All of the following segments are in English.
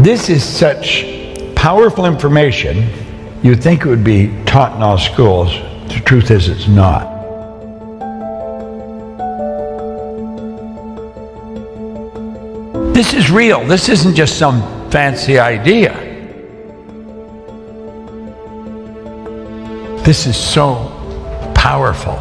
This is such powerful information, you'd think it would be taught in all schools. The truth is, it's not. This is real. This isn't just some fancy idea. This is so powerful.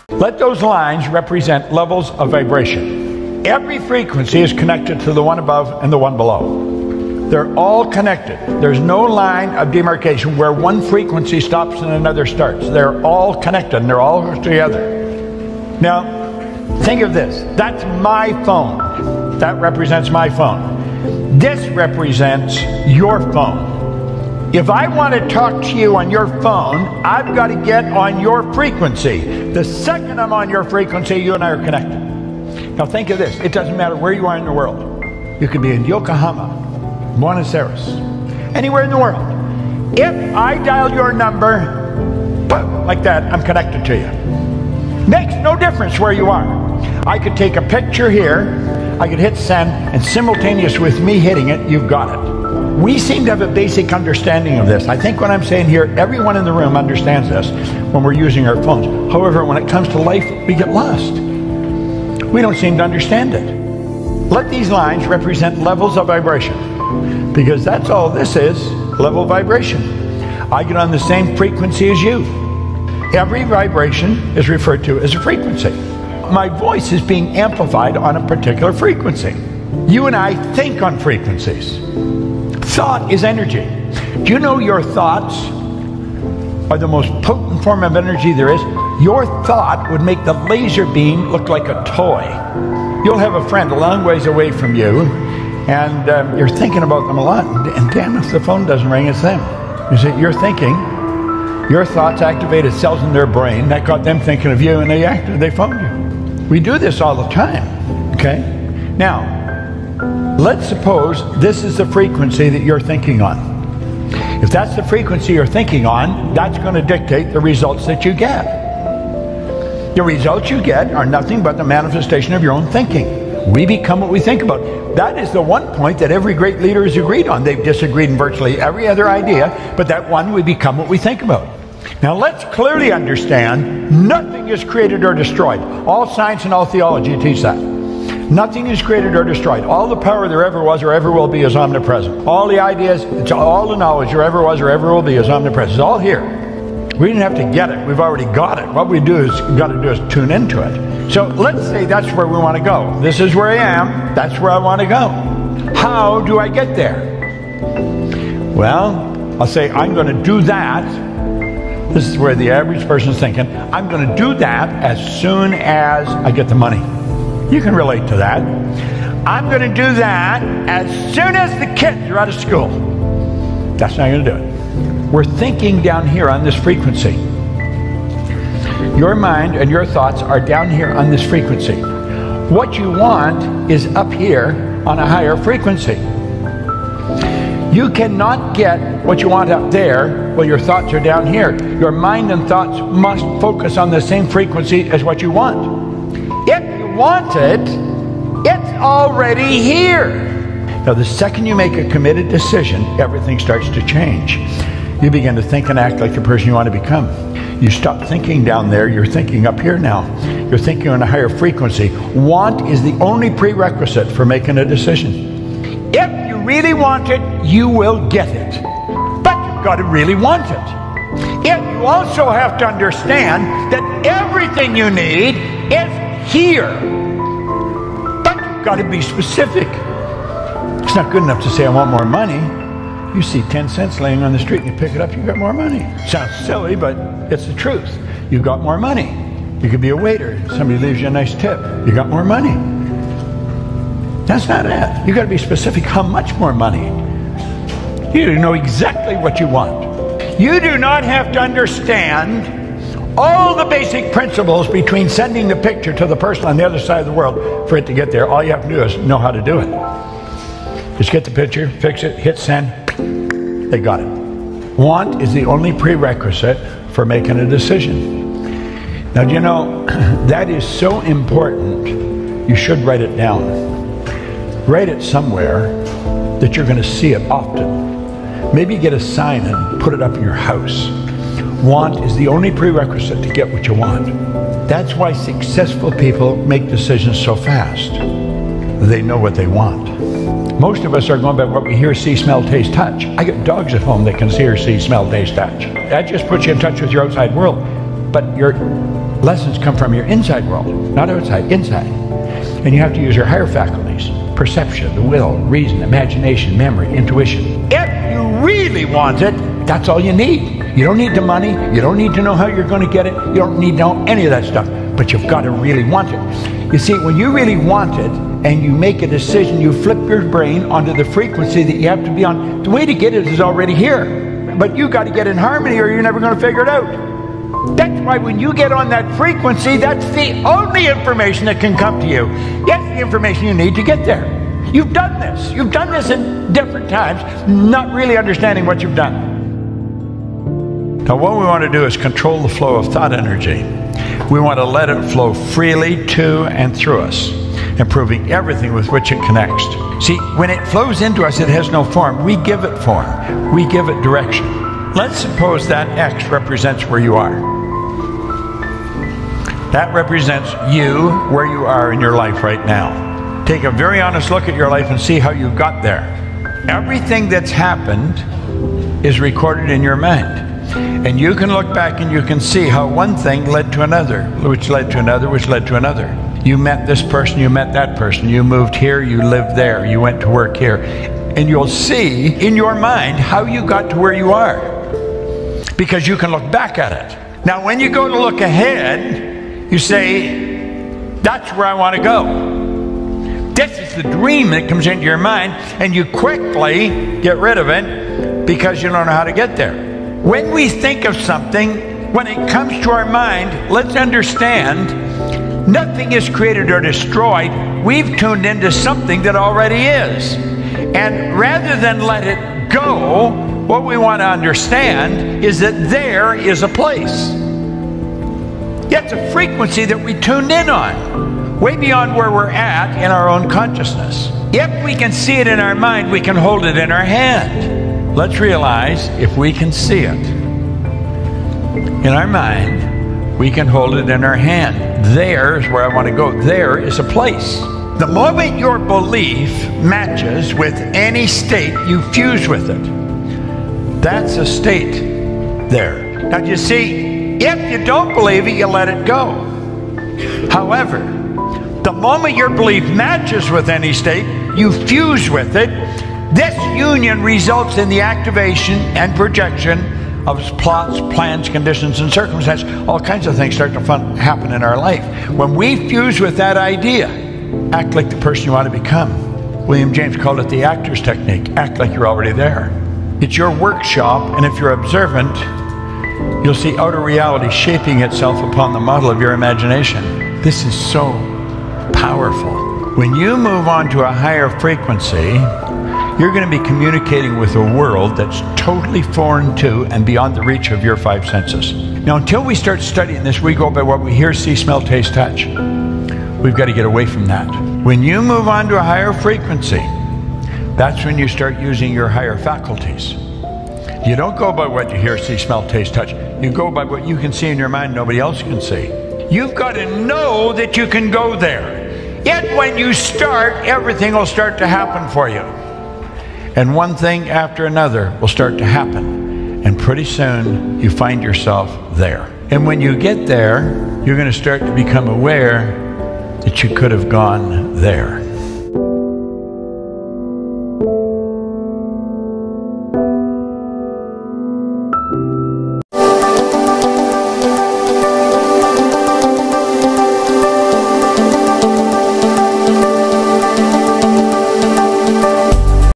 Let those lines represent levels of vibration. Every frequency is connected to the one above and the one below. They're all connected. There's no line of demarcation where one frequency stops and another starts. They're all connected and they're all together. Now, think of this. That's my phone. That represents my phone. This represents your phone. If I want to talk to you on your phone, I've got to get on your frequency. The second I'm on your frequency, you and I are connected. Now think of this. It doesn't matter where you are in the world. You could be in Yokohama, Buenos Aires, anywhere in the world. If I dial your number, boom, like that, I'm connected to you. Makes no difference where you are. I could take a picture here, I could hit send, and simultaneous with me hitting it, you've got it. We seem to have a basic understanding of this. I think what I'm saying here, everyone in the room understands this when we're using our phones. However, when it comes to life, we get lost. We don't seem to understand it. Let these lines represent levels of vibration, because that's all this is, level vibration. I get on the same frequency as you. Every vibration is referred to as a frequency. My voice is being amplified on a particular frequency. You and I think on frequencies. Thought is energy. Do you know your thoughts are the most potent form of energy there is? Your thought would make the laser beam look like a toy. You'll have a friend a long ways away from you, and you're thinking about them a lot, and damn if the phone doesn't ring, it's them. You see, you're thinking, your thoughts activated cells in their brain, that got them thinking of you, and they phoned you. We do this all the time, okay? Now, let's suppose this is the frequency that you're thinking on. If that's the frequency you're thinking on, that's going to dictate the results that you get. The results you get are nothing but the manifestation of your own thinking. We become what we think about. That is the one point that every great leader has agreed on. They've disagreed in virtually every other idea, but that one, we become what we think about. Now let's clearly understand, nothing is created or destroyed. All science and all theology teach that. Nothing is created or destroyed. All the power there ever was or ever will be is omnipresent. All the ideas, all the knowledge there ever was or ever will be is omnipresent. It's all here. We didn't have to get it. We've already got it. What we got to do is tune into it. So let's say that's where we want to go. This is where I am. That's where I want to go. How do I get there? Well, I'll say I'm going to do that. This is where the average person is thinking. I'm going to do that as soon as I get the money. You can relate to that. I'm going to do that as soon as the kids are out of school. That's not going to do it. We're thinking down here on this frequency. Your mind and your thoughts are down here on this frequency. What you want is up here on a higher frequency. You cannot get what you want up there while your thoughts are down here. Your mind and thoughts must focus on the same frequency as what you want. If you want it, it's already here. Now, the second you make a committed decision, everything starts to change. You begin to think and act like the person you want to become. You stop thinking down there, you're thinking up here now. You're thinking on a higher frequency. Want is the only prerequisite for making a decision. If you really want it, you will get it. But you've got to really want it. Yet you also have to understand that everything you need is here. But you've got to be specific. It's not good enough to say, I want more money. You see 10 cents laying on the street and you pick it up, you got more money. Sounds silly, but it's the truth. You got more money. You could be a waiter. Somebody leaves you a nice tip. You got more money. That's not it. You got to be specific. How much more money? You know exactly what you want. You do not have to understand all the basic principles between sending the picture to the person on the other side of the world for it to get there. All you have to do is know how to do it. Just get the picture, fix it, hit send. They got it. Want is the only prerequisite for making a decision. Now, do you know, that is so important, you should write it down. Write it somewhere that you're going to see it often. Maybe get a sign and put it up in your house. Want is the only prerequisite to get what you want. That's why successful people make decisions so fast. They know what they want. Most of us are going by what we hear, see, smell, taste, touch. I got dogs at home that can hear, see, smell, taste, touch. That just puts you in touch with your outside world. But your lessons come from your inside world, not outside, inside. And you have to use your higher faculties: perception, the will, reason, imagination, memory, intuition. If you really want it, that's all you need. You don't need the money. You don't need to know how you're going to get it. You don't need to know any of that stuff. But you've got to really want it. You see, when you really want it and you make a decision, you flip your brain onto the frequency that you have to be on. The way to get it is already here. But you got to get in harmony or you're never going to figure it out. That's why when you get on that frequency, that's the only information that can come to you. That's the information you need to get there. You've done this. You've done this in different times, not really understanding what you've done. Now, what we want to do is control the flow of thought energy. We want to let it flow freely to and through us, improving everything with which it connects. See, when it flows into us, it has no form. We give it form. We give it direction. Let's suppose that X represents where you are. That represents you, where you are in your life right now. Take a very honest look at your life and see how you got there. Everything that's happened is recorded in your mind. And you can look back and you can see how one thing led to another, which led to another, which led to another. You met this person, you met that person, you moved here, you lived there, you went to work here. And you'll see in your mind how you got to where you are, because you can look back at it. Now, when you go to look ahead, you say, that's where I want to go. This is the dream that comes into your mind, and you quickly get rid of it because you don't know how to get there. When we think of something, when it comes to our mind, let's understand, nothing is created or destroyed. We've tuned into something that already is. And rather than let it go, what we want to understand is that there is a place. It's a frequency that we tuned in on, way beyond where we're at in our own consciousness. If we can see it in our mind, we can hold it in our hand. Let's realize, if we can see it in our mind, we can hold it in our hand. There's where I want to go. There is a place. The moment your belief matches with any state, you fuse with it. That's a state there. Now, you see, if you don't believe it, you let it go. However, the moment your belief matches with any state, you fuse with it. This union results in the activation and projection of plots, plans, conditions, and circumstances. All kinds of things start to happen in our life. When we fuse with that idea, act like the person you want to become. William James called it the actor's technique. Act like you're already there. It's your workshop, and if you're observant, you'll see outer reality shaping itself upon the model of your imagination. This is so powerful. When you move on to a higher frequency, you're going to be communicating with a world that's totally foreign to and beyond the reach of your five senses. Now, until we start studying this, we go by what we hear, see, smell, taste, touch. We've got to get away from that. When you move on to a higher frequency, that's when you start using your higher faculties. You don't go by what you hear, see, smell, taste, touch. You go by what you can see in your mind nobody else can see. You've got to know that you can go there. Yet when you start, everything will start to happen for you. And one thing after another will start to happen. And pretty soon, you find yourself there. And when you get there, you're going to start to become aware that you could have gone there.